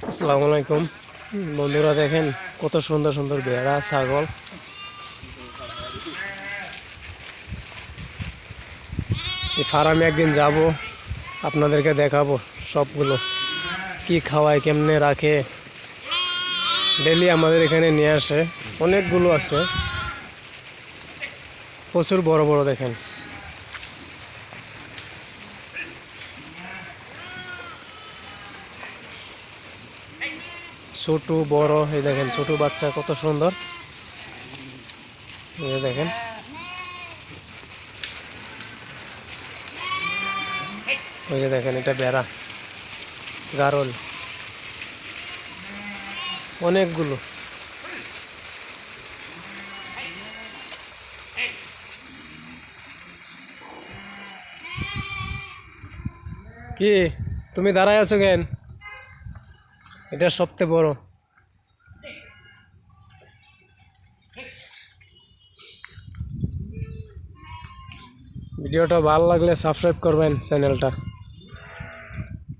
আসসালামু আলাইকুম বন্ধুরা, দেখেন কত সুন্দর সুন্দর ভেড়া ছাগল। এই ফার্মে একদিন যাব, আপনাদেরকে দেখাবো সবগুলো কি খাওয়ায়, কেমনে রাখে। ডেলি আমাদের এখানে নিয়ে আসে, অনেকগুলো আছে, প্রচুর বড় বড়। দেখেন ছোট বড়, এই দেখেন ছোট বাচ্চা কত সুন্দর। এই দেখেন ওই যে দেখেন, এটা বেড়া গারল, অনেকগুলো। কি তুমি দাঁড়ায় আছো কেন? এটা সবচেয়ে বড়। ভিডিওটা ভালো লাগলে সাবস্ক্রাইব করবেন চ্যানেলটা।